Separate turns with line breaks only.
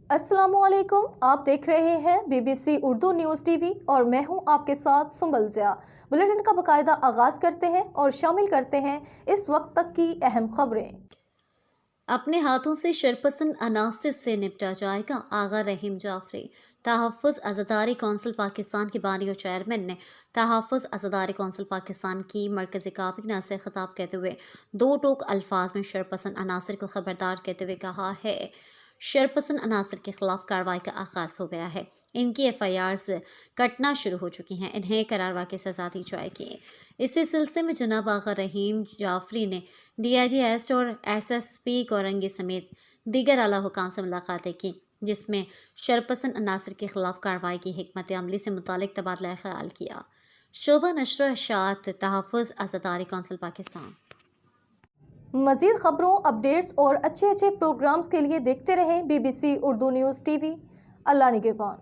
अस्सलामुअलैकुम, आप देख रहे हैं BBC उर्दू न्यूज़ टीवी और मैं हूं आपके साथ सुंबल ज़िया। बुलेटिन का बाकायदा आगाज़ करते हैं और शामिल करते हैं इस वक्त तक की अहम खबरें।
अपने हाथों से शरपसंद अनासिर से निपटा जाएगा, आगा रहीम जाफरी। तहफ़्फ़ुज़ अज़ादारी कौंसिल पाकिस्तान के बानी और चेयरमैन ने तहफ़्फ़ुज़ अज़ादारी कौंसिल पाकिस्तान की मरकज़ी काबीना से खिताब करते हुए दो टोक अल्फाज में शरपसंद अनासिर को खबरदार करते हुए कहा है, शरपसंद अनासिर के खिलाफ कार्रवाई का आगाज़ हो गया है। इनकी FIRs कटना शुरू हो चुकी हैं, इन्हें करारवा की सज़ा दी जाएगी। इसी सिलसिले में जनाब आगा रहीम जाफरी ने DIG एस्ट और SSP कोरंगी समेत दीगर आला हुकाम से मुलाकातें की, जिसमें शरपसंद अनासिर के खिलाफ कार्रवाई की हिकमत अमली से मुतालिक तबादला ख्याल किया। शोभा नशर अशात, तहफ़्फ़ुज़ अज़ादारी कौंसिल पाकिस्तान।
मज़ीद खबरों, अपडेट्स और अच्छे प्रोग्राम्स के लिए देखते रहें BBC उर्दू न्यूज़ टीवी। अल्लाह निगहबान।